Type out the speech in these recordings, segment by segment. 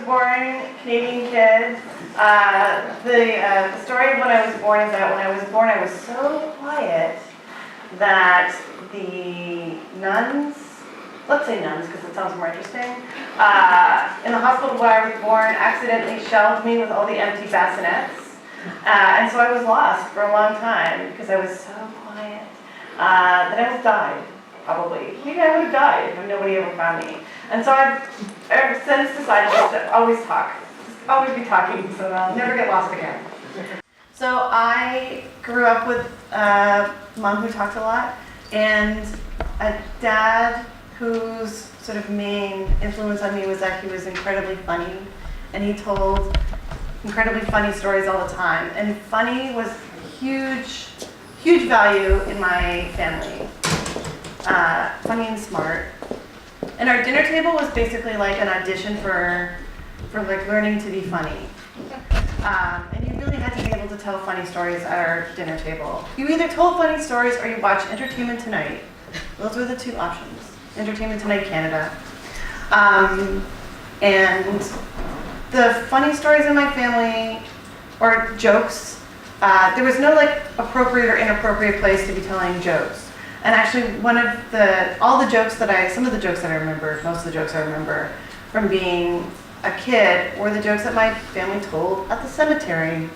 born Canadian kid. The story of when I was born is that when I was born, I was so quiet that the nuns, let's say nuns because it sounds more interesting, in the hospital where I was born accidentally shelved me with all the empty bassinets. And so I was lost for a long time because I was so quiet. Then I almost died, probably. Maybe I would have died if nobody ever found me. And so I've ever since decided just to always talk. Just always be talking so I'll never get lost again. So I grew up with a mom who talked a lot and a dad whose sort of main influence on me was that he was incredibly funny and he told incredibly funny stories all the time. And funny was huge value in my family. Funny and smart. And our dinner table was basically like an audition for like learning to be funny. And you really had to be able to tell funny stories at our dinner table. You either told funny stories or you watched Entertainment Tonight. Those were the two options. Entertainment Tonight Canada. And the funny stories in my family, or jokes, there was no like appropriate or inappropriate place to be telling jokes. And actually some of the jokes that I remember, most of the jokes I remember from being a kid were the jokes that my family told at the cemetery.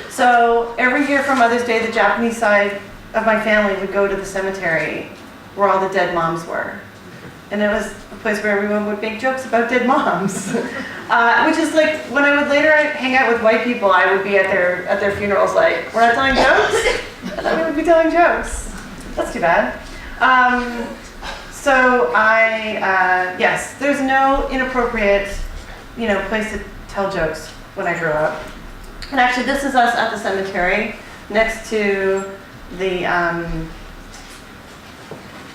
So every year for Mother's Day, the Japanese side of my family would go to the cemetery where all the dead moms were. And it was a place where everyone would make jokes about dead moms. Which is like, when I would later hang out with white people, I would be at their funerals like, we're not telling jokes? I thought we would be telling jokes. That's too bad. Yes, there's no inappropriate, place to tell jokes when I grew up. And actually, this is us at the cemetery next to the,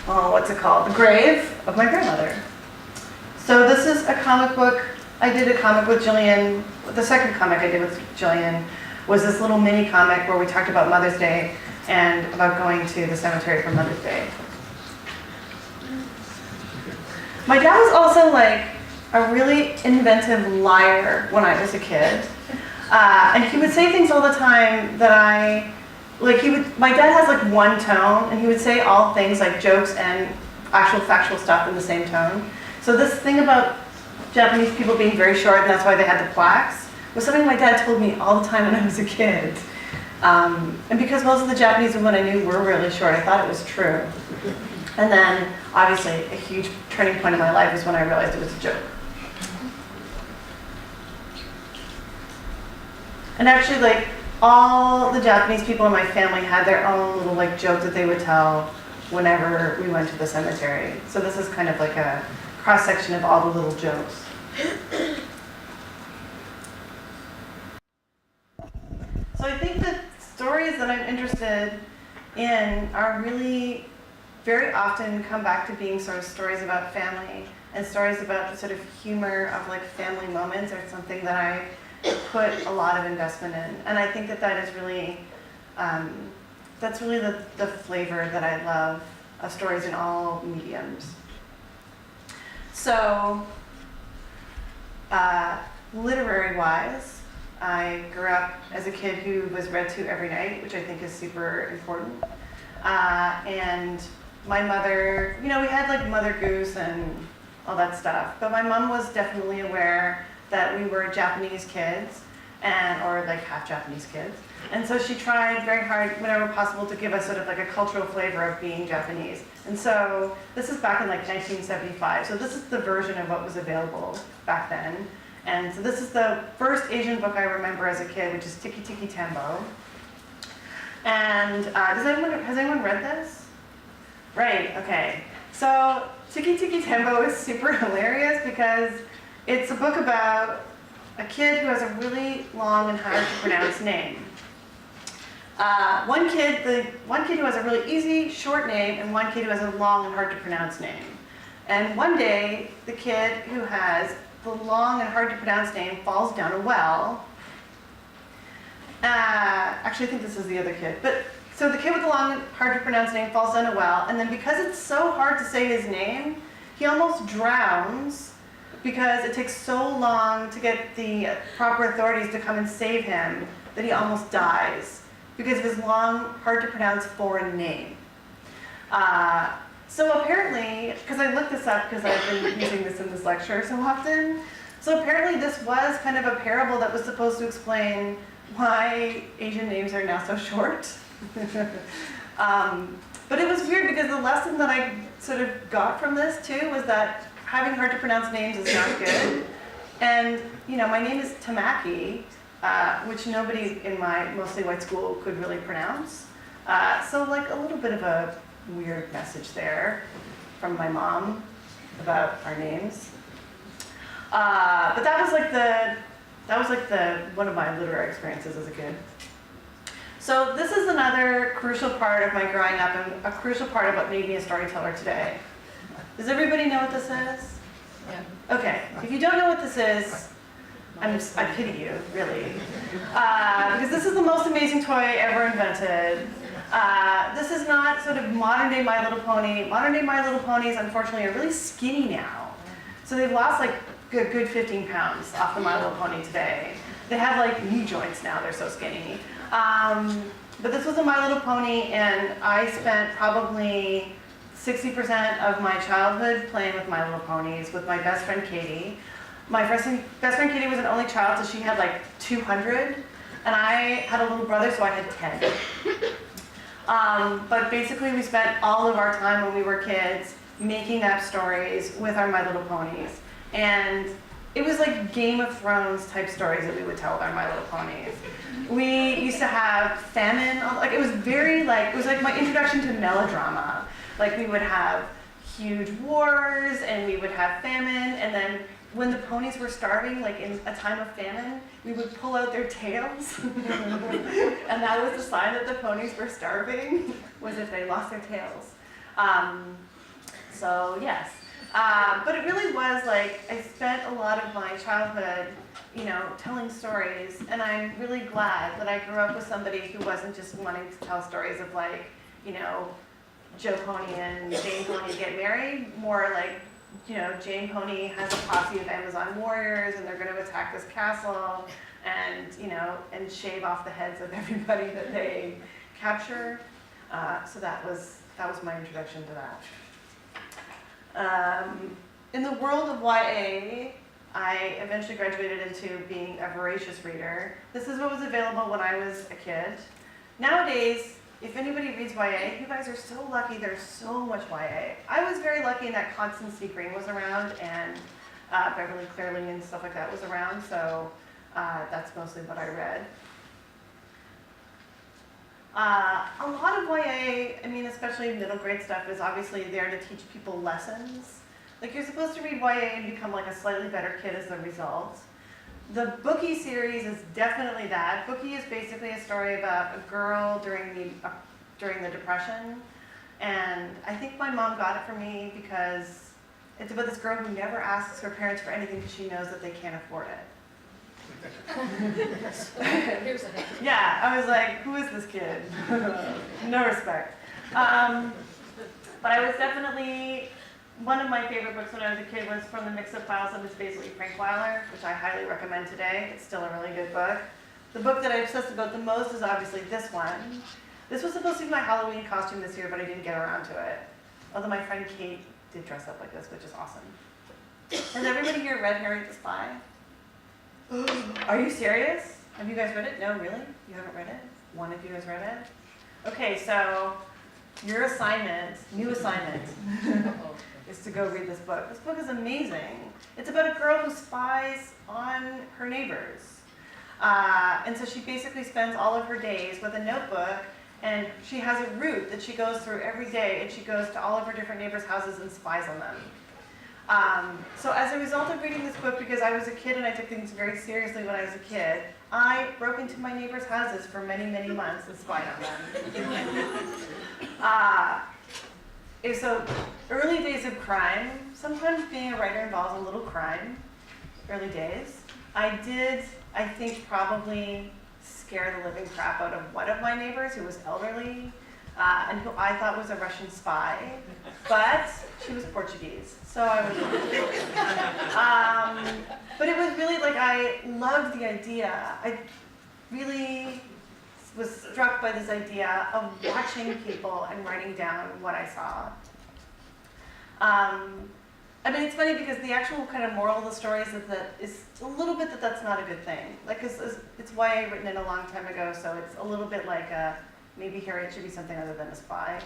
the grave of my grandmother. So this is a comic book. I did a comic with Jillian. The second comic I did with Jillian was this little mini comic where we talked about Mother's Day and about going to the cemetery for Mother's Day. My dad was also like a really inventive liar when I was a kid. And he would say things all the time that my dad has like one tone and he would say all things like jokes and actual factual stuff in the same tone. So this thing about Japanese people being very short and that's why they had the plaques was something my dad told me all the time when I was a kid. And because most of the Japanese women I knew were really short, I thought it was true. And then, obviously, a huge turning point in my life was when I realized it was a joke. And actually, like, all the Japanese people in my family had their own little, like, joke that they would tell whenever we went to the cemetery. So this is kind of like a cross-section of all the little jokes. So I think the stories that I'm interested in are really very often come back to being sort of stories about family and stories about the sort of humor of like family moments or something that I put a lot of investment in. And I think that is really, that's really the flavor that I love of stories in all mediums. So, literary-wise, I grew up as a kid who was read to every night, which I think is super important. And my mother, we had like Mother Goose and all that stuff, but my mom was definitely aware that we were Japanese kids, or like half Japanese kids. And so she tried very hard, whenever possible, to give us sort of like a cultural flavor of being Japanese. And so this is back in like 1975. So this is the version of what was available back then. And so this is the first Asian book I remember as a kid, which is Tiki Tiki Tembo. And has anyone read this? Right, okay. So Tiki Tiki Tembo is super hilarious because it's a book about a kid who has a really long and hard to pronounce name. One kid who has a really easy, short name, and one kid who has a long and hard to pronounce name. And one day, the kid who has the long and hard to pronounce name falls down a well. Actually, I think this is the other kid. But so the kid with the long and hard to pronounce name falls down a well, and then because it's so hard to say his name, he almost drowns because it takes so long to get the proper authorities to come and save him that he almost dies because of his long, hard to pronounce foreign name. So apparently, because I looked this up because I've been using this in this lecture so often, so apparently this was kind of a parable that was supposed to explain why Asian names are now so short. But it was weird because the lesson that I sort of got from this too was that having hard to pronounce names is not good. And you know, my name is Tamaki, which nobody in my mostly white school could really pronounce. So like a little bit of a weird message there from my mom about our names. But that was like one of my literary experiences as a kid. So this is another crucial part of my growing up and a crucial part of what made me a storyteller today. Does everybody know what this is? Yeah. Okay, if you don't know what this is, I pity you, really. Because this is the most amazing toy ever invented. This is not sort of modern day My Little Pony. Modern day My Little Ponies, unfortunately, are really skinny now. So they've lost like a good 15 pounds off the My Little Pony today. They have like knee joints now, they're so skinny. But this was a My Little Pony, and I spent probably 60% of my childhood playing with My Little Ponies with my best friend Katie. My best friend Katie was an only child, so she had like 200, and I had a little brother, so I had 10. But basically we spent all of our time when we were kids making up stories with our My Little Ponies. And it was like Game of Thrones type stories that we would tell with our My Little Ponies. We used to have famine, like it was like my introduction to melodrama. Like we would have huge wars and we would have famine, and then when the ponies were starving, like in a time of famine, we would pull out their tails. And that was the sign that the ponies were starving, was if they lost their tails. So yes. But it really was like, I spent a lot of my childhood, you know, telling stories, and I'm really glad that I grew up with somebody who wasn't just wanting to tell stories of like, you know, Joe Pony and Jane Pony get married, more like, you know, Jane Pony has a posse of Amazon warriors and they're going to attack this castle and, you know, and shave off the heads of everybody that they capture. So that was my introduction to that. In the world of YA, I eventually graduated into being a voracious reader. This is what was available when I was a kid. Nowadays, if anybody reads YA, you guys are so lucky, there's so much YA. I was very lucky in that Constance C. Green was around and Beverly Clearly and stuff like that was around, so that's mostly what I read. A lot of YA, I mean especially middle grade stuff, is obviously there to teach people lessons. Like you're supposed to read YA and become like a slightly better kid as the result. The Bookie series is definitely that. Bookie is basically a story about a girl during the Depression, and I think my mom got it for me because it's about this girl who never asks her parents for anything because she knows that they can't afford it. Yeah, I was like, who is this kid? No respect. But I was definitely, one of my favorite books when I was a kid was From the Mix-Up Files of Miss Basil Frankweiler, which I highly recommend today. It's still a really good book. The book that I obsessed about the most is obviously this one. This was supposed to be my Halloween costume this year, but I didn't get around to it. Although my friend Kate did dress up like this, which is awesome. Has everybody here read Harriet the Spy? Are you serious? Have you guys read it? No, really? You haven't read it? One of you has read it? Okay, so your assignment, new assignment, is to go read this book. This book is amazing. It's about a girl who spies on her neighbors. And so she basically spends all of her days with a notebook, and she has a route that she goes through every day, and she goes to all of her different neighbors' houses and spies on them. So as a result of reading this book, because I was a kid and I took things very seriously when I was a kid, I broke into my neighbors' houses for many, many months and spied on them. So early days of crime, sometimes being a writer involves a little crime, early days. I did, I think, probably scare the living crap out of one of my neighbors who was elderly and who I thought was a Russian spy, but she was Portuguese, so I was. But it was really like I loved the idea. I really was struck by this idea of watching people and writing down what I saw. I mean, it's funny because the actual kind of moral of the story is that is a little bit that that's not a good thing. Like, it's YA written in a long time ago, so it's a little bit like maybe Harriet should be something other than a spy.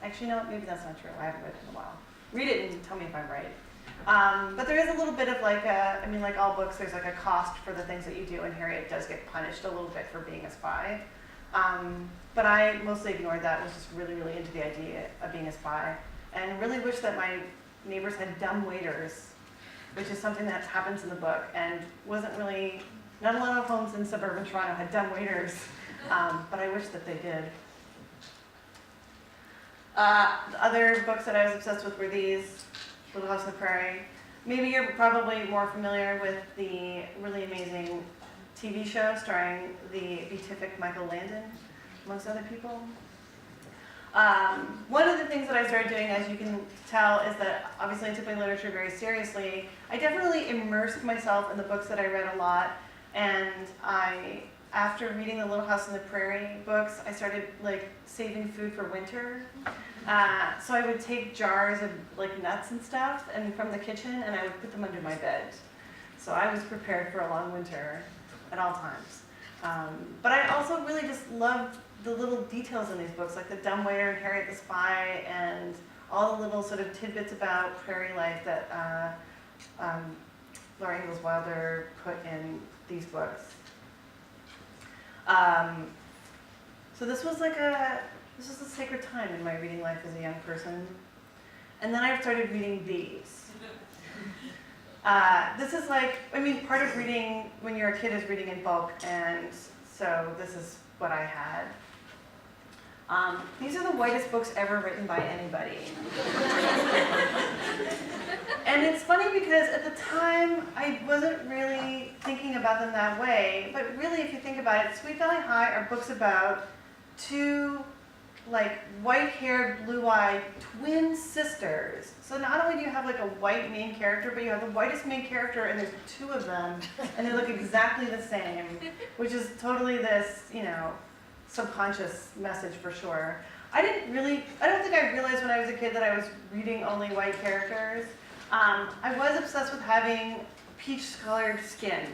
Actually, no, maybe that's not true. I haven't read it in a while. Read it and tell me if I'm right. But there is a little bit of like I mean, like all books, there's like a cost for the things that you do, and Harriet does get punished a little bit for being a spy. But I mostly ignored that, was just really, really into the idea of being a spy, and really wish that my neighbors had dumb waiters, which is something that happens in the book, and wasn't really, not a lot of homes in suburban Toronto had dumb waiters, but I wish that they did. Other books that I was obsessed with were these, Little House on the Prairie. Maybe you're probably more familiar with the really amazing TV show starring the beatific Michael Landon, amongst other people. One of the things that I started doing, as you can tell, is that obviously I took my literature very seriously. I definitely immersed myself in the books that I read a lot, and after reading the Little House on the Prairie books, I started like saving food for winter. So I would take jars of like nuts and stuff and from the kitchen, and I would put them under my bed. So I was prepared for a long winter at all times. But I also really just loved the little details in these books, like the dumbwaiter and Harriet the Spy, and all the little sort of tidbits about prairie life that Laura Ingalls Wilder put in these books. So this was a sacred time in my reading life as a young person. And then I started reading these. This is like, I mean, part of reading when you're a kid is reading in bulk, and so this is what I had. These are the whitest books ever written by anybody. And it's funny because at the time, I wasn't really thinking about them that way, but really if you think about it, Sweet Valley High are books about two like white-haired, blue-eyed twin sisters. So not only do you have like a white main character, but you have the whitest main character and there's two of them, and they look exactly the same, which is totally this, you know, subconscious message for sure. I don't think I realized when I was a kid that I was reading only white characters. I was obsessed with having peach-colored skin,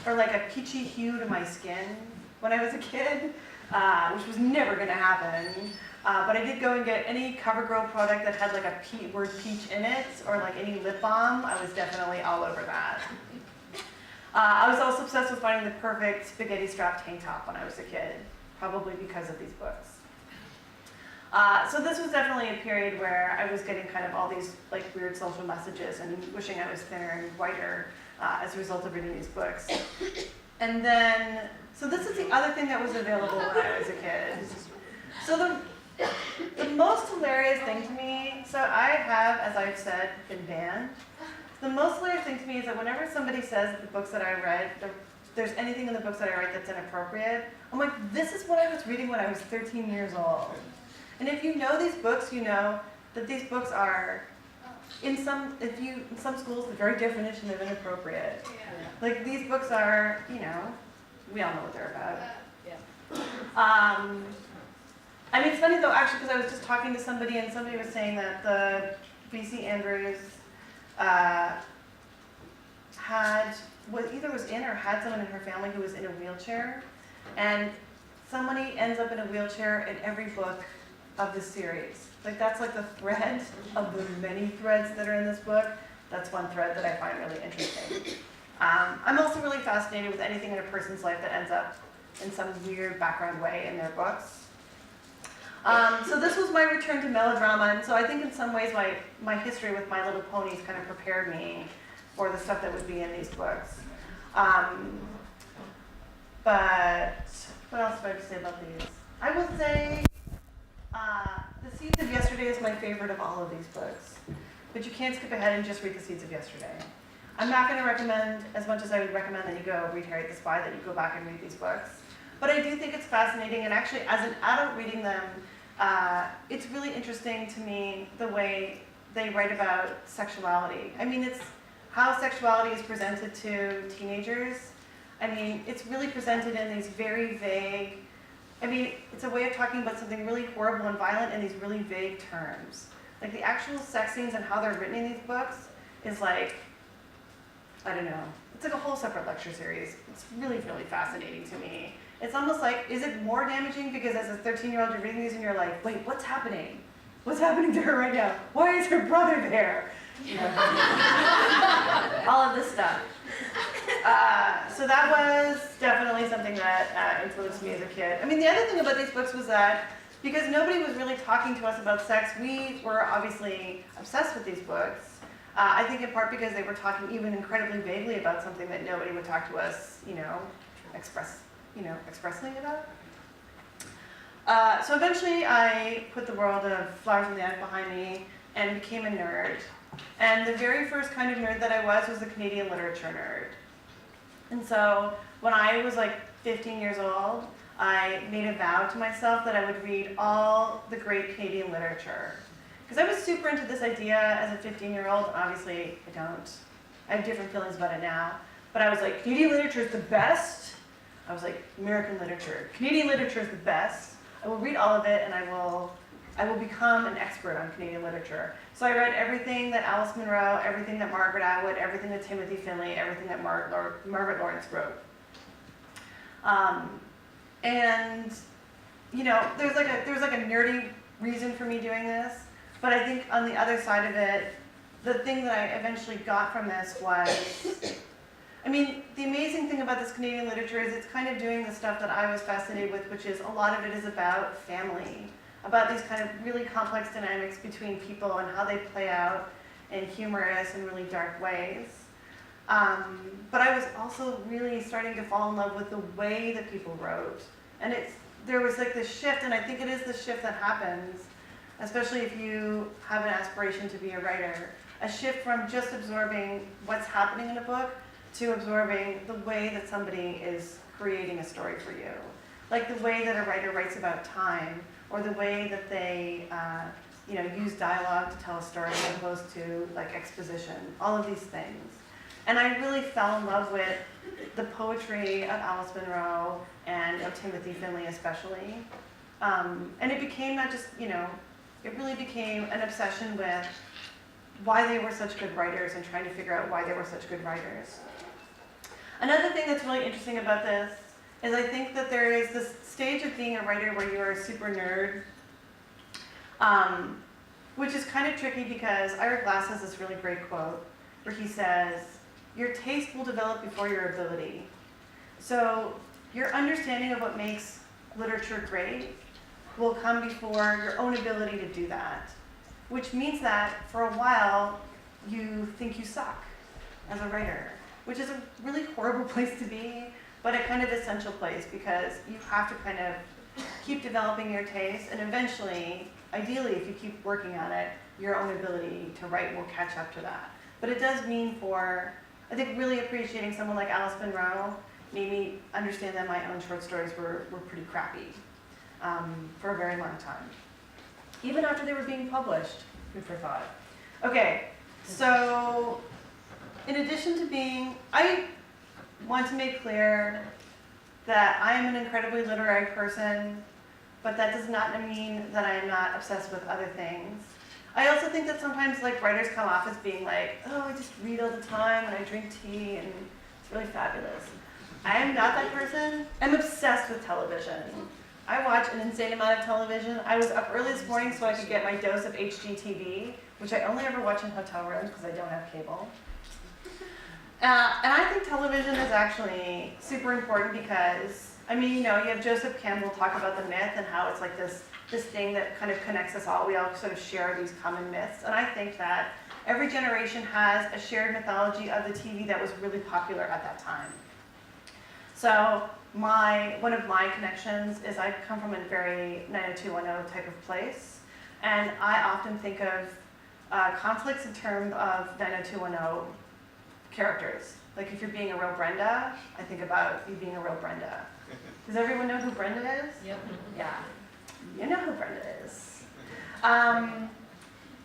or like a peachy hue to my skin when I was a kid, which was never going to happen. But I did go and get any CoverGirl product that had like a word peach in it, or like any lip balm. I was definitely all over that. I was also obsessed with finding the perfect spaghetti strap tank top when I was a kid, probably because of these books. So this was definitely a period where I was getting kind of all these like weird social messages and wishing I was thinner and whiter as a result of reading these books. And then, so this is the other thing that was available when I was a kid. So the most hilarious thing to me, so I have, as I've said, been banned. The most hilarious thing to me is that whenever somebody says that the books that I read, there's anything in the books that I write that's inappropriate, I'm like, this is what I was reading when I was 13 years old. And if you know these books, you know that these books are, in some schools, the very definition of inappropriate. Yeah. Like these books are, you know, we all know what they're about. Yeah. I mean, it's funny though, actually, because I was just talking to somebody, and somebody was saying that the B.C. Andrews either was in or had someone in her family who was in a wheelchair, and somebody ends up in a wheelchair in every book of the series. Like that's like the thread of the many threads that are in this book. That's one thread that I find really interesting. I'm also really fascinated with anything in a person's life that ends up in some weird background way in their books. So this was my return to melodrama, and so I think in some ways my history with My Little Ponies kind of prepared me for the stuff that would be in these books. But what else do I have to say about these? I will say The Seeds of Yesterday is my favorite of all of these books. But you can't skip ahead and just read The Seeds of Yesterday. I'm not going to recommend, as much as I would recommend that you go read Harriet the Spy, that you go back and read these books. But I do think it's fascinating, and actually as an adult reading them, it's really interesting to me the way they write about sexuality. I mean, it's how sexuality is presented to teenagers. I mean, it's really presented in these very vague, I mean, it's a way of talking about something really horrible and violent in these really vague terms. Like the actual sex scenes and how they're written in these books is like, I don't know, it's like a whole separate lecture series. It's really, really fascinating to me. It's almost like, is it more damaging because as a 13-year-old you're reading these and you're like, wait, what's happening? What's happening to her right now? Why is her brother there? You know, all of this stuff. So that was definitely something that influenced me as a kid. I mean, the other thing about these books was that because nobody was really talking to us about sex, we were obviously obsessed with these books. I think in part because they were talking even incredibly vaguely about something that nobody would talk to us, expressly about. So eventually I put the world of Flowers in the Attic behind me and became a nerd. And the very first kind of nerd that I was the Canadian literature nerd. And so when I was like 15 years old, I made a vow to myself that I would read all the great Canadian literature. Because I was super into this idea as a 15-year-old, and obviously I don't. I have different feelings about it now. But I was like, Canadian literature is the best. I was like, American literature. Canadian literature is the best. I will read all of it, and I will become an expert on Canadian literature. So I read everything that Alice Munro, everything that Margaret Atwood, everything that Timothy Finley, everything that Margaret Lawrence wrote. And you know, there was like a nerdy reason for me doing this, but I think on the other side of it, the thing that I eventually got from this was, I mean, the amazing thing about this Canadian literature is it's kind of doing the stuff that I was fascinated with, which is a lot of it is about family, about these kind of really complex dynamics between people and how they play out in humorous and really dark ways. But I was also really starting to fall in love with the way that people wrote. And there was like this shift, and I think it is the shift that happens, especially if you have an aspiration to be a writer, a shift from just absorbing what's happening in a book to absorbing the way that somebody is creating a story for you. Like the way that a writer writes about time, or the way that they use dialogue to tell a story as opposed to like exposition, all of these things. And I really fell in love with the poetry of Alice Munro and of Timothy Finley especially. And it became not just, it really became an obsession with why they were such good writers and trying to figure out why they were such good writers. Another thing that's really interesting about this is I think that there is this stage of being a writer where you are a super nerd, which is kind of tricky because Ira Glass has this really great quote where he says, "Your taste will develop before your ability." So your understanding of what makes literature great will come before your own ability to do that, which means that for a while you think you suck as a writer, which is a really horrible place to be, but a kind of essential place because you have to kind of keep developing your taste, and eventually, ideally, if you keep working on it, your own ability to write will catch up to that. But it does mean I think really appreciating someone like Alice Munro made me understand that my own short stories were pretty crappy for a very long time. Even after they were being published, food for thought. Okay, so in addition to I want to make clear that I am an incredibly literary person, but that does not mean that I am not obsessed with other things. I also think that sometimes writers come off as being like, oh, I just read all the time and I drink tea and it's really fabulous. I am not that person. I'm obsessed with television. I watch an insane amount of television. I was up early this morning so I could get my dose of HGTV, which I only ever watch in hotel rooms because I don't have cable. And I think television is actually super important because, you have Joseph Campbell talk about the myth and how it's like this thing that kind of connects us all. We all sort of share these common myths. And I think that every generation has a shared mythology of the TV that was really popular at that time. So one of my connections is I come from a very 90210 type of place. And I often think of conflicts in terms of 90210 characters. Like if you're being a real Brenda, I think about you being a real Brenda. Does everyone know who Brenda is? Yep. Yeah. You know who Brenda is.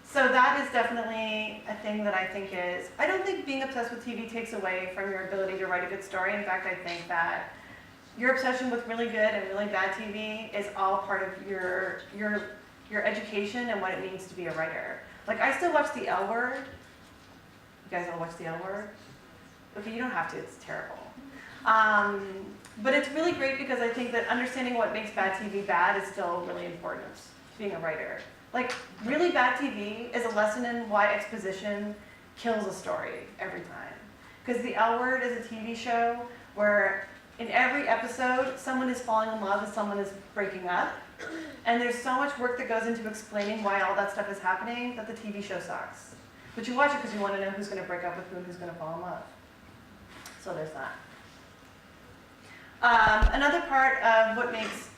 So that is definitely a thing that I think is, I don't think being obsessed with TV takes away from your ability to write a good story. In fact, I think that your obsession with really good and really bad TV is all part of your education and what it means to be a writer. Like, I still watch The L Word. You guys all watch The L Word? Okay, you don't have to, it's terrible. But it's really great because I think that understanding what makes bad TV bad is still really important to being a writer. Like, really bad TV is a lesson in why exposition kills a story every time. Because The L Word is a TV show where in every episode, someone is falling in love and someone is breaking up. And there's so much work that goes into explaining why all that stuff is happening that the TV show sucks. But you watch it because you want to know who's going to break up with who and who's going to fall in love. So there's that. Another part of what makes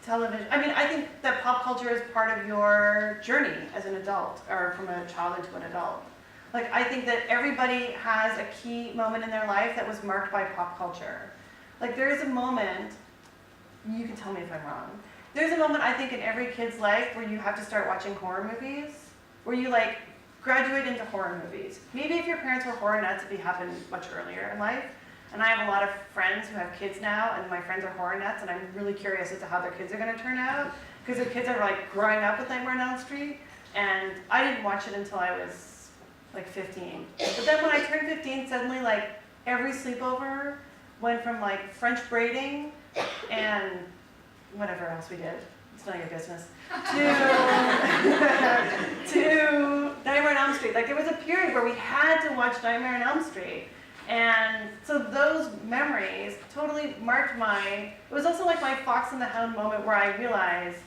television, I mean, I think that pop culture is part of your journey as an adult, or from a child into an adult. Like, I think that everybody has a key moment in their life that was marked by pop culture. Like, there is a moment, you can tell me if I'm wrong, there's a moment, I think, in every kid's life where you have to start watching horror movies, where you, like, graduate into horror movies. Maybe if your parents were horror nuts, it happened much earlier in life. And I have a lot of friends who have kids now, and my friends are horror nuts, and I'm really curious as to how their kids are going to turn out, because their kids are, like, growing up with Nightmare on Elm Street, and I didn't watch it until I was, like, 15. But then when I turned 15, suddenly, like, every sleepover went from, like, French braiding and whatever else we did, it's none of your business, to Nightmare on Elm Street. Like, there was a period where we had to watch Nightmare on Elm Street. And so those memories totally marked it was also like my Fox and the Hound moment where I realized,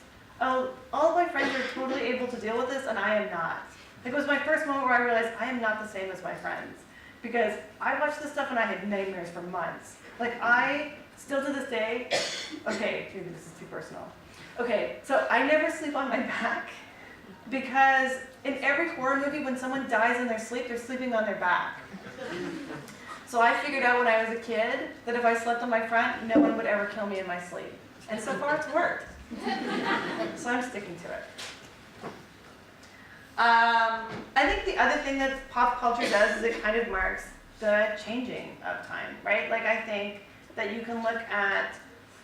oh, all of my friends are totally able to deal with this and I am not. Like, it was my first moment where I realized I am not the same as my friends. Because I watched this stuff and I had nightmares for months. Like, I still to this day, okay, maybe this is too personal. Okay, so I never sleep on my back because in every horror movie when someone dies in their sleep, they're sleeping on their back. So I figured out when I was a kid that if I slept on my front, no one would ever kill me in my sleep. And so far it's worked. So I'm sticking to it. I think the other thing that pop culture does is it kind of marks the changing of time, right? Like, I think that you can look at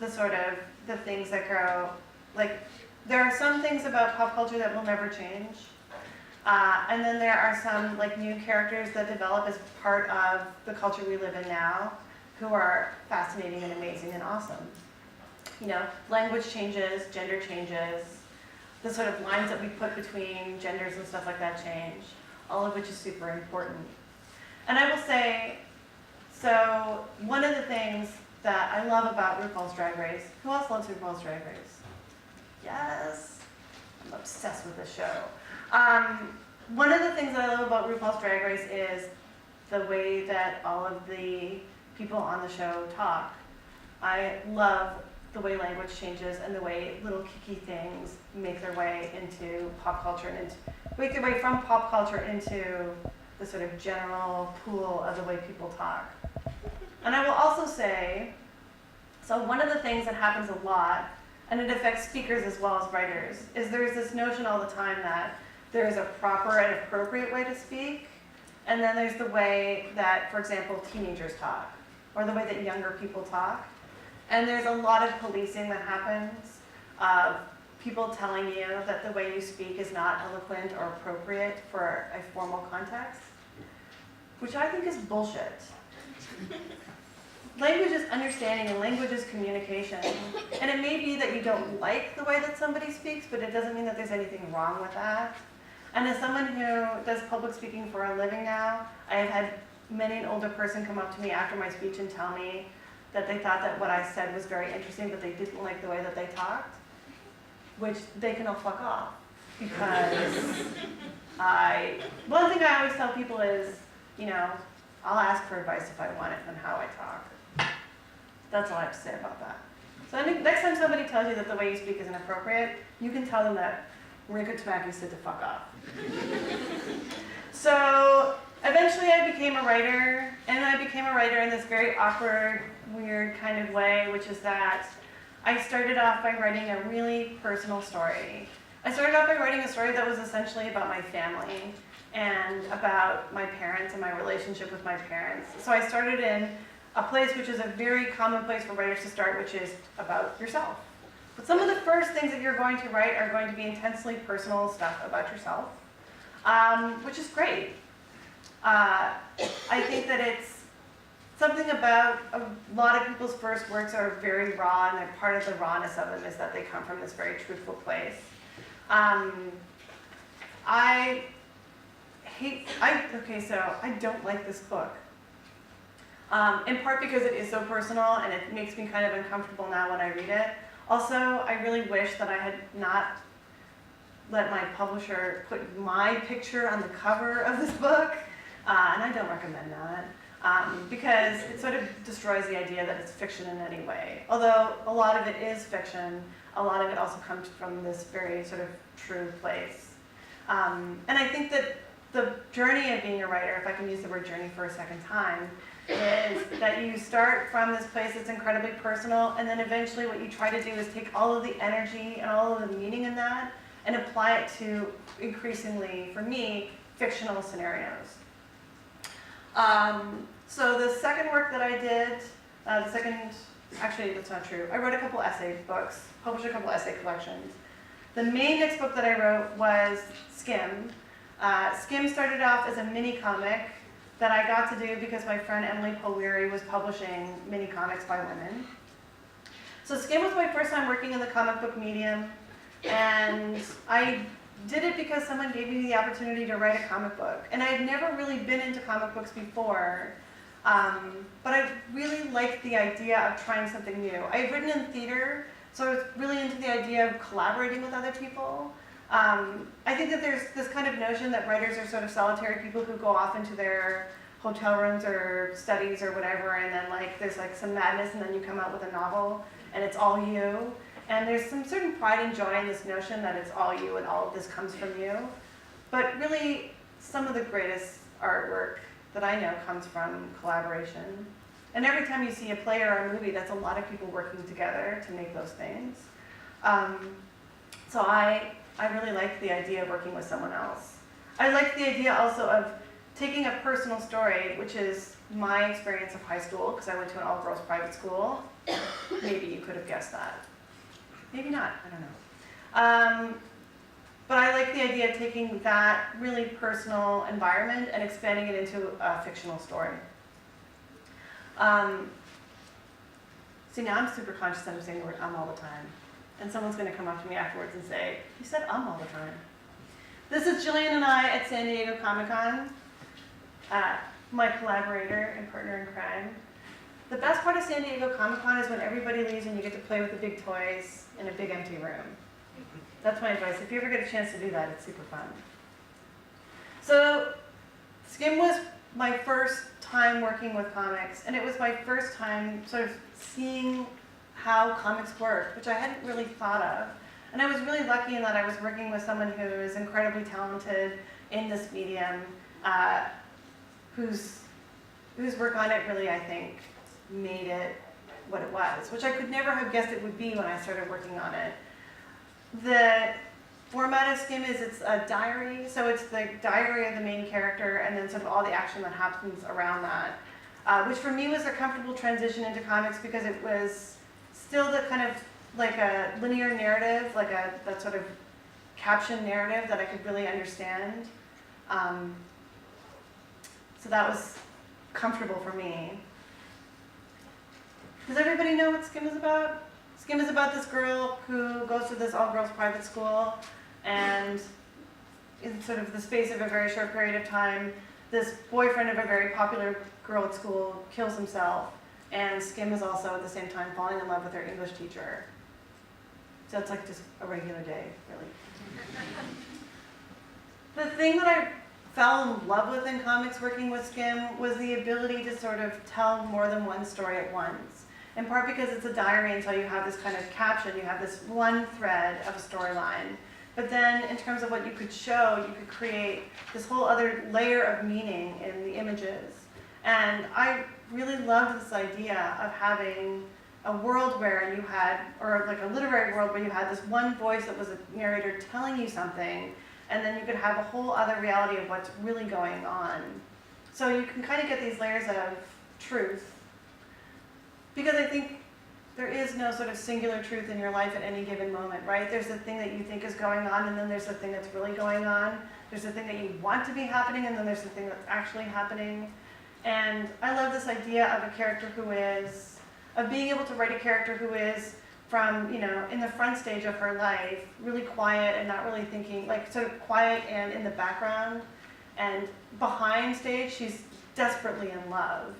the sort of the things that grow, like, there are some things about pop culture that will never change. And then there are some, like, new characters that develop as part of the culture we live in now who are fascinating and amazing and awesome. You know, language changes, gender changes, the sort of lines that we put between genders and stuff like that change, all of which is super important. And I will say, so one of the things that I love about RuPaul's Drag Race, who else loves RuPaul's Drag Race? Yes, I'm obsessed with this show. One of the things that I love about RuPaul's Drag Race is the way that all of the people on the show talk. I love the way language changes and the way little kicky things make their way into pop culture and make their way from pop culture into the sort of general pool of the way people talk. And I will also say, so one of the things that happens a lot, and it affects speakers as well as writers, is there's this notion all the time that there is a proper and appropriate way to speak, and then there's the way that, for example, teenagers talk, or the way that younger people talk. And there's a lot of policing that happens of people telling you that the way you speak is not eloquent or appropriate for a formal context, which I think is bullshit. Language is understanding and language is communication. And it may be that you don't like the way that somebody speaks, but it doesn't mean that there's anything wrong with that. And as someone who does public speaking for a living now, I have had many an older person come up to me after my speech and tell me that they thought that what I said was very interesting, but they didn't like the way that they talked, which they can all fuck off. Because one thing I always tell people is, you know, I'll ask for advice if I want it on how I talk. That's all I have to say about that. So I think next time somebody tells you that the way you speak is inappropriate, you can tell them that Mariko Tamaki said to fuck off. So eventually I became a writer, and I became a writer in this very awkward, weird kind of way, which is that I started off by writing a really personal story. I started off by writing a story that was essentially about my family and about my parents and my relationship with my parents. So I started in a place which is a very common place for writers to start, which is about yourself. But some of the first things that you're going to write are going to be intensely personal stuff about yourself, which is great. I think that it's something about a lot of people's first works are very raw, and they're part of the rawness of them is that they come from this very truthful place. I don't like this book. In part because it is so personal and it makes me kind of uncomfortable now when I read it. Also, I really wish that I had not let my publisher put my picture on the cover of this book, and I don't recommend that. Because it sort of destroys the idea that it's fiction in any way. Although a lot of it is fiction, a lot of it also comes from this very sort of true place. And I think that the journey of being a writer, if I can use the word journey for a second time, is that you start from this place that's incredibly personal, and then eventually what you try to do is take all of the energy and all of the meaning in that and apply it to, increasingly, for me, fictional scenarios. So the second work that I did, actually that's not true. I wrote a couple essay books, published a couple essay collections. The main next book that I wrote was Skim. Skim started off as a mini comic that I got to do because my friend Emily Polweary was publishing mini comics by women. So Skim was my first time working in the comic book medium, and I did it because someone gave me the opportunity to write a comic book. And I had never really been into comic books before, but I really liked the idea of trying something new. I had written in theater, so I was really into the idea of collaborating with other people. I think that there's this kind of notion that writers are sort of solitary people who go off into their hotel rooms or studies or whatever, and then there's some madness, and then you come out with a novel, and it's all you. And there's some certain pride and joy in this notion that it's all you and all of this comes from you. But really, some of the greatest artwork that I know comes from collaboration. And every time you see a play or a movie, that's a lot of people working together to make those things. So I really liked the idea of working with someone else. I liked the idea also of taking a personal story, which is my experience of high school, because I went to an all-girls private school. Maybe you could have guessed that. Maybe not, I don't know. But I like the idea of taking that really personal environment and expanding it into a fictional story. See, now I'm super conscious that I'm saying the word all the time. And someone's going to come up to me afterwards and say, you said all the time. This is Jillian and I at San Diego Comic-Con, my collaborator and partner in crime. The best part of San Diego Comic-Con is when everybody leaves and you get to play with the big toys in a big empty room. That's my advice. If you ever get a chance to do that, it's super fun. So Skim was my first time working with comics, and it was my first time sort of seeing how comics work, which I hadn't really thought of. And I was really lucky in that I was working with someone who is incredibly talented in this medium, whose work on it really, I think, made it what it was, which I could never have guessed it would be when I started working on it. The format of Skim is it's a diary, so it's the diary of the main character and then sort of all the action that happens around that, which for me was a comfortable transition into comics because it was still the kind of like a linear narrative, like that sort of caption narrative that I could really understand. So that was comfortable for me. Does everybody know what Skim is about? Skim is about this girl who goes to this all-girls private school, and in sort of the space of a very short period of time, this boyfriend of a very popular girl at school kills himself, and Skim is also at the same time falling in love with her English teacher. So it's like just a regular day, really. The thing that I fell in love with in comics working with Skim was the ability to sort of tell more than one story at once. In part because it's a diary, and so you have this kind of caption, you have this one thread of a storyline. But then in terms of what you could show, you could create this whole other layer of meaning in the images. And I really loved this idea of having a world where you had, or like a literary world where you had this one voice that was a narrator telling you something, and then you could have a whole other reality of what's really going on. So you can kind of get these layers of truth, because I think there is no sort of singular truth in your life at any given moment, right? There's the thing that you think is going on, and then there's the thing that's really going on. There's the thing that you want to be happening, and then there's the thing that's actually happening. And I love this idea of a character who is, of being able to write a character who is from, you know, in the front stage of her life, really quiet and not really thinking, like sort of quiet and in the background. And behind stage, she's desperately in love.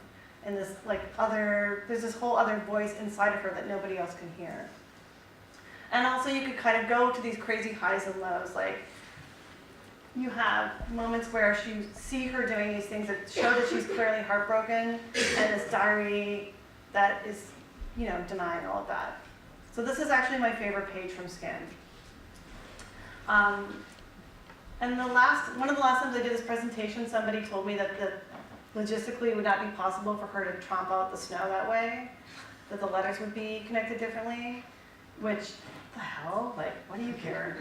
And this like other, there's this whole other voice inside of her that nobody else can hear. And also you could kind of go to these crazy highs and lows. Like you have moments where you see her doing these things that show that she's clearly heartbroken, and this diary that is, you know, denying all of that. So this is actually my favorite page from Skin. And one of the last times I did this presentation, somebody told me that logistically it would not be possible for her to tromp out the snow that way, that the letters would be connected differently, which, the hell, like, what do you care?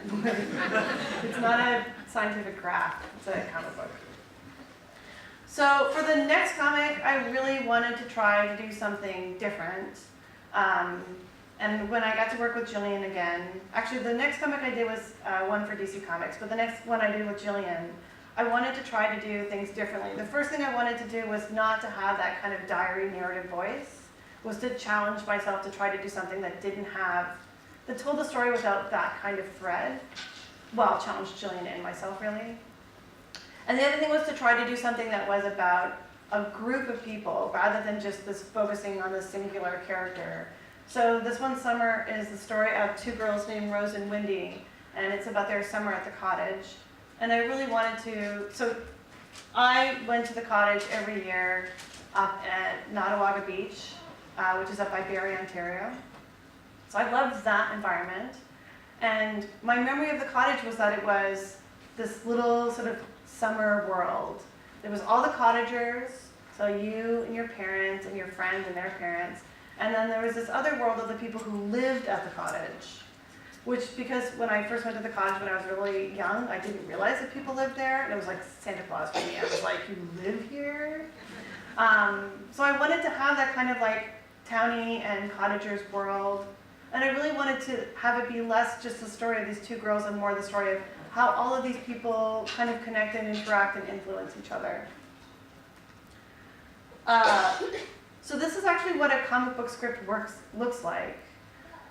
It's not a scientific graph, it's a comic book. So for the next comic, I really wanted to try to do something different. And when I got to work with Jillian again, actually the next comic I did was one for DC Comics, but the next one I did with Jillian, I wanted to try to do things differently. The first thing I wanted to do was not to have that kind of diary narrative voice, was to challenge myself to try to do something that didn't have, that told the story without that kind of thread. Well, challenge Jillian and myself really. And the other thing was to try to do something that was about a group of people rather than just this focusing on this singular character. So this one, Summer, is the story of two girls named Rose and Wendy, and it's about their summer at the cottage. And I really wanted to, so I went to the cottage every year up at Nottawaga Beach, which is up by Barrie, Ontario. So I loved that environment. And my memory of the cottage was that it was this little sort of summer world. There was all the cottagers, so you and your parents and your friends and their parents. And then there was this other world of the people who lived at the cottage, which, because when I first went to the cottage when I was really young, I didn't realize that people lived there. And it was like Santa Claus for me. I was like, you live here? So I wanted to have that kind of like townie and cottagers world. And I really wanted to have it be less just the story of these two girls and more the story of how all of these people kind of connect and interact and influence each other. So this is actually what a comic book script looks like.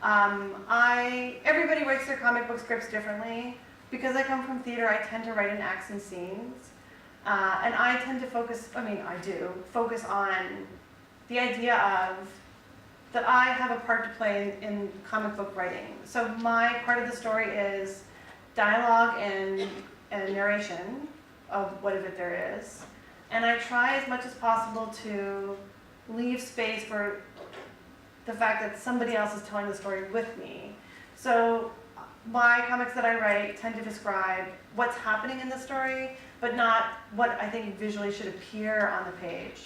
Everybody writes their comic book scripts differently. Because I come from theater, I tend to write in acts and scenes. And I tend to focus on the idea of that I have a part to play in comic book writing. So my part of the story is dialogue and narration of what of it there is. And I try as much as possible to leave space for the fact that somebody else is telling the story with me. So my comics that I write tend to describe what's happening in the story, but not what I think visually should appear on the page,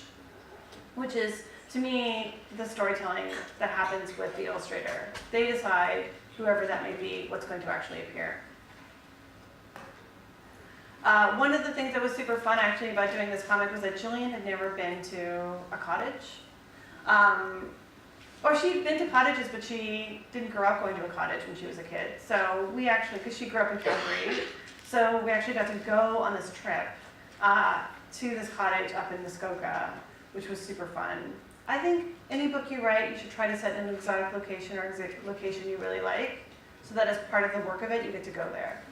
which is, to me, the storytelling that happens with the illustrator. They decide, whoever that may be, what's going to actually appear. One of the things that was super fun actually about doing this comic was that Jillian had never been to a cottage. Or she'd been to cottages, but she didn't grow up going to a cottage when she was a kid. So we actually, because she grew up in Calgary, so we actually got to go on this trip to this cottage up in Muskoka, which was super fun. I think any book you write, you should try to set an exotic location or location you really like, so that as part of the work of it, you get to go there.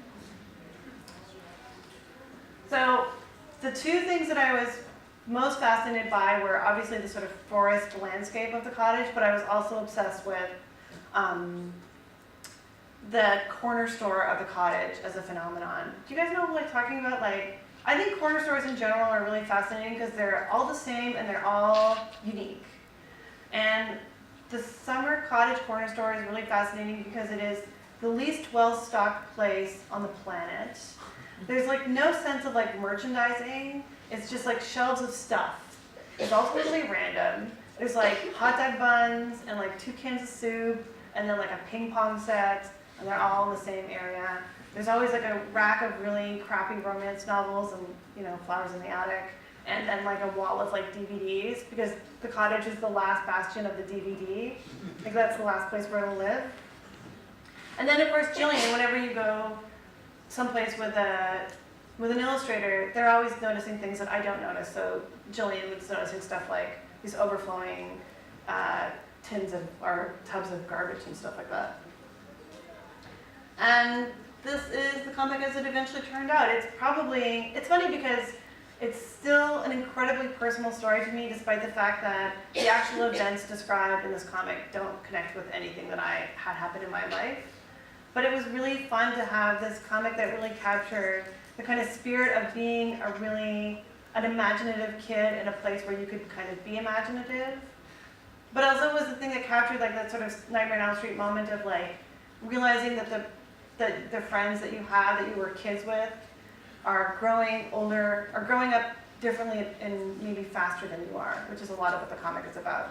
So the two things that I was most fascinated by were obviously the sort of forest landscape of the cottage, but I was also obsessed with the corner store of the cottage as a phenomenon. Do you guys know what I'm talking about? Like, I think corner stores in general are really fascinating because they're all the same and they're all unique. And the summer cottage corner store is really fascinating because it is the least well-stocked place on the planet. There's like no sense of like merchandising. It's just like shelves of stuff. It's all totally random. There's like hot dog buns and like 2 cans of soup and then like a ping pong set, and they're all in the same area. There's always like a rack of really crappy romance novels and, you know, Flowers in the Attic, and then like a wall of like DVDs, because the cottage is the last bastion of the DVD. Like that's the last place where it'll live. And then of course Jillian, whenever you go someplace with an illustrator, they're always noticing things that I don't notice. So Jillian was noticing stuff like these overflowing tins of, or tubs of garbage and stuff like that. And this is the comic as it eventually turned out. It's funny because it's still an incredibly personal story to me, despite the fact that the actual events described in this comic don't connect with anything that I had happen in my life. But it was really fun to have this comic that really captured the kind of spirit of being an imaginative kid in a place where you could kind of be imaginative. But also was the thing that captured like that sort of Nightmare on Elm Street moment of like realizing that the friends that you have, that you were kids with, are growing older, or growing up differently and maybe faster than you are, which is a lot of what the comic is about.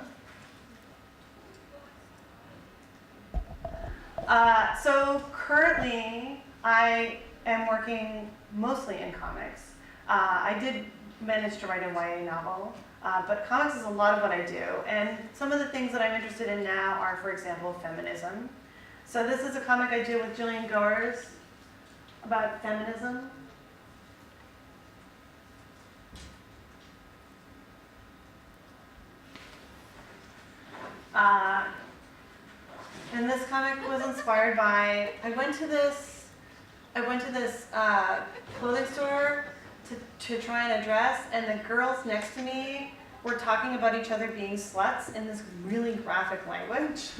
So currently, I am working mostly in comics. I did manage to write a YA novel, but comics is a lot of what I do. And some of the things that I'm interested in now are, for example, feminism. So this is a comic I do with Jillian Goers about feminism. And this comic was inspired by, I went to this clothing store to try on a dress, and the girls next to me were talking about each other being sluts in this really graphic language.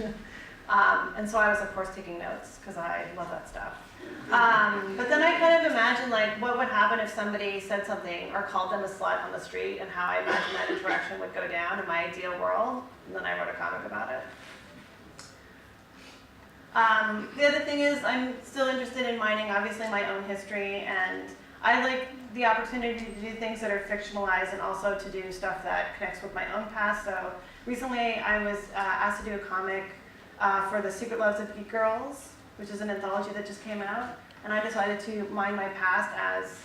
And so I was, of course, taking notes, because I love that stuff. But then I kind of imagined like what would happen if somebody said something or called them a slut on the street, and how I imagined that interaction would go down in my ideal world. And then I wrote a comic about it. The other thing is I'm still interested in mining, obviously, my own history, and I like the opportunity to do things that are fictionalized and also to do stuff that connects with my own past. So recently I was asked to do a comic for The Secret Loves of Geek Girls, which is an anthology that just came out, and I decided to mine my past as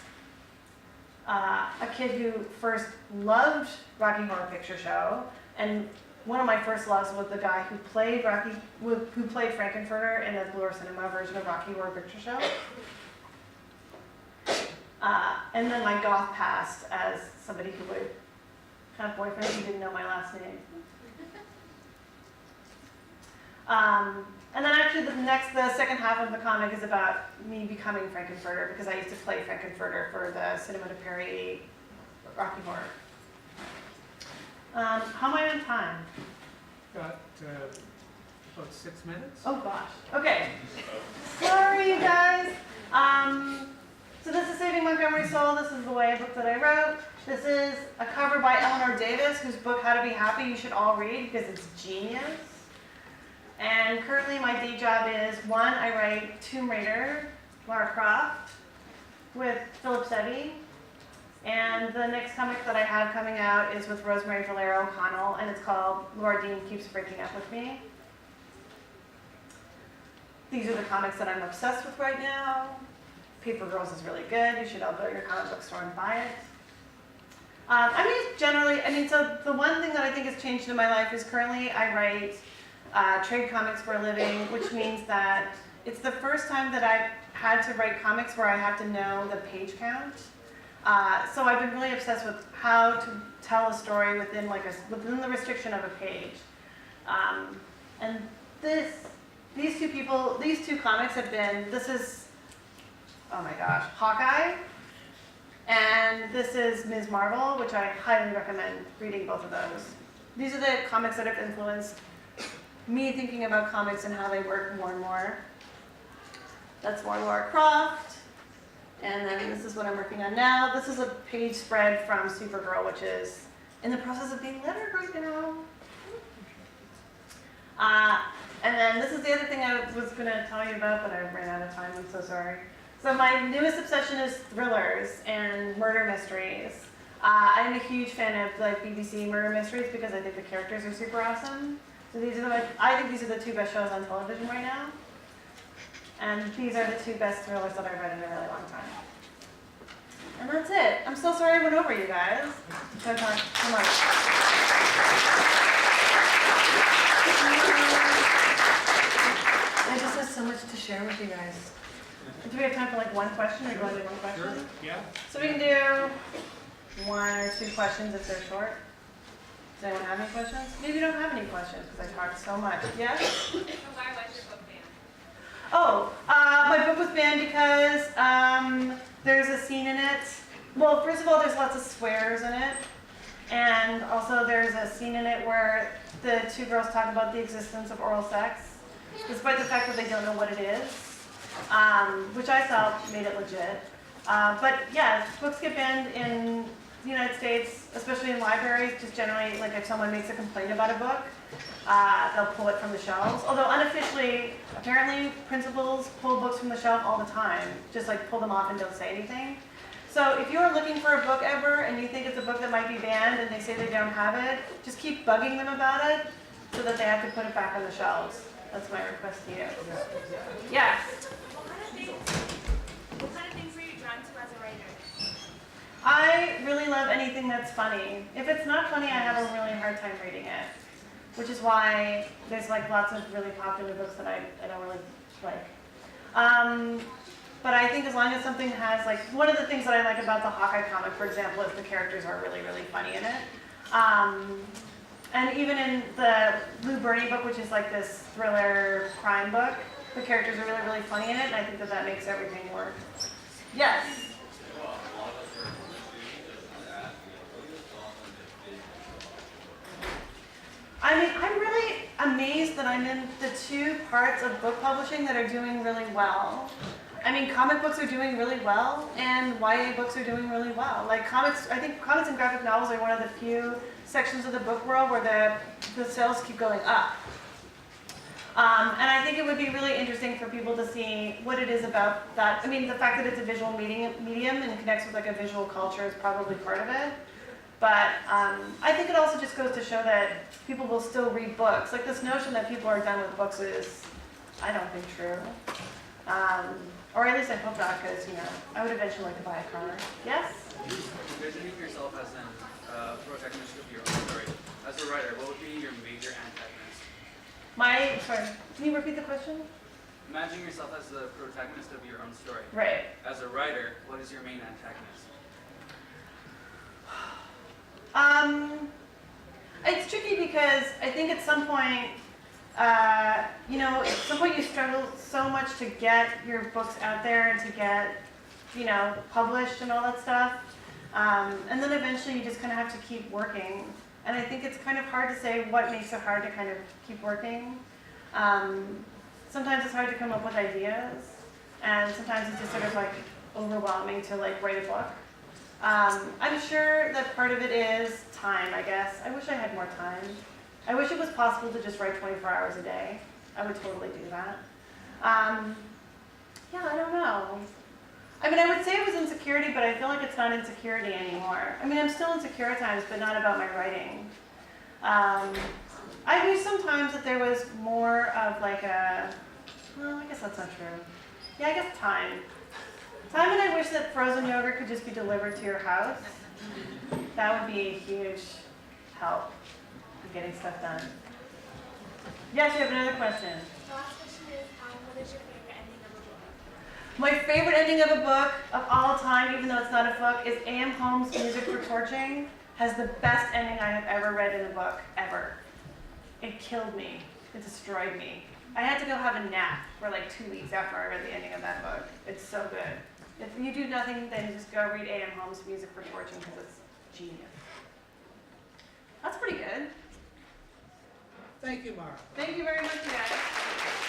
a kid who first loved Rocky Horror Picture Show, and one of my first loves was the guy who played Frankenfurter in the Blue Cinema version of Rocky Horror Picture Show. And then my goth past as somebody who would have boyfriends who didn't know my last name. And then actually the second half of the comic is about me becoming Frankenfurter, because I used to play Frankenfurter for the Cinema de Paris Rocky Horror. How am I on time? Got about 6 minutes. Oh gosh. Okay. Sorry, you guys. So this is Saving Montgomery Sole. This is the YA book that I wrote. This is a cover by Eleanor Davis, whose book How to Be Happy you should all read because it's genius. And currently my day job is, one, I write Tomb Raider, Lara Croft, with Philip Sevi. And the next comic that I have coming out is with Rosemary Valero O'Connell, and it's called Laura Dean Keeps Breaking Up With Me. These are the comics that I'm obsessed with right now. Paper Girls is really good. You should all go to your comic book store and buy it. So the one thing that I think has changed in my life is currently I write trade comics for a living, which means that it's the first time that I've had to write comics where I have to know the page count. So I've been really obsessed with how to tell a story within the restriction of a page. And these two comics have been, this is, oh my gosh, Hawkeye, and this is Ms. Marvel, which I highly recommend reading both of those. These are the comics that have influenced me thinking about comics and how they work more and more. That's more Lara Croft. And then this is what I'm working on now. This is a page spread from Supergirl, which is in the process of being lettered right now. And then this is the other thing I was going to tell you about, but I ran out of time. I'm so sorry. So my newest obsession is thrillers and murder mysteries. I'm a huge fan of like BBC murder mysteries because I think the characters are super awesome. So I think these are the two best shows on television right now. And these are the two best thrillers that I've read in a really long time. And that's it. I'm so sorry I went over, you guys. So much. I just have so much to share with you guys. Do we have time for like one question, or do you want to do one question? Sure, yeah. So we can do 1 or 2 questions if they're short. Does anyone have any questions? Maybe you don't have any questions because I talked so much. Yes? So why was your book banned? Oh, my book was banned because there's a scene in it. Well, first of all, there's lots of swears in it. And also there's a scene in it where the 2 girls talk about the existence of oral sex, despite the fact that they don't know what it is, which I felt made it legit. But yeah, books get banned in the United States, especially in libraries, just generally, like if someone makes a complaint about a book, they'll pull it from the shelves. Although unofficially, apparently principals pull books from the shelf all the time, just like pull them off and don't say anything. So if you're looking for a book ever and you think it's a book that might be banned and they say they don't have it, just keep bugging them about it so that they have to put it back on the shelves. That's my request to you. Yes? What kind of things were you drawn to as a writer? I really love anything that's funny. If it's not funny, I have a really hard time reading it, which is why there's like lots of really popular books that I don't really like. But I think as long as something has like, one of the things that I like about the Hawkeye comic, for example, is the characters are really, really funny in it. And even in the Lou Burney book, which is like this thriller crime book, the characters are really, really funny in it, and I think that that makes everything work. Yes? I mean, I'm really amazed that I'm in the 2 parts of book publishing that are doing really well. I mean, comic books are doing really well, and YA books are doing really well. Like comics, I think comics and graphic novels are one of the few sections of the book world where the sales keep going up. And I think it would be really interesting for people to see what it is about that. I mean, the fact that it's a visual medium and connects with like a visual culture is probably part of it. But I think it also just goes to show that people will still read books. Like this notion that people are done with books is, I don't think, true. Or at least I hope not, because, you know, I would eventually like to buy a car. Yes? Envisioning yourself as a protagonist of your own story. As a writer, what would be your major antagonist? Sorry, can you repeat the question? Imagine yourself as the protagonist of your own story. Right. As a writer, what is your main antagonist? It's tricky because I think at some point, you know, at some point you struggle so much to get your books out there and to get, you know, published and all that stuff. And then eventually you just kind of have to keep working. And I think it's kind of hard to say what makes it hard to kind of keep working. Sometimes it's hard to come up with ideas, and sometimes it's just sort of like overwhelming to like write a book. I'm sure that part of it is time, I guess. I wish I had more time. I wish it was possible to just write 24 hours a day. I would totally do that. Yeah, I don't know. I mean, I would say it was insecurity, but I feel like it's not insecurity anymore. I mean, I'm still insecure at times, but not about my writing. I wish sometimes that there was more of like a, well, I guess that's not true. Yeah, I guess time. Time, and I wish that frozen yogurt could just be delivered to your house. That would be a huge help in getting stuff done. Yes, you have another question. The last question is, what is your favorite ending of a book? My favorite ending of a book of all time, even though it's not a book, is A.M. Holmes' Music for Torching. Has the best ending I have ever read in a book, ever. It killed me. It destroyed me. I had to go have a nap for like 2 weeks after I read the ending of that book. It's so good. If you do nothing, then just go read A.M. Holmes' Music for Torching because it's genius. That's pretty good. Thank you, Mara. Thank you very much, guys.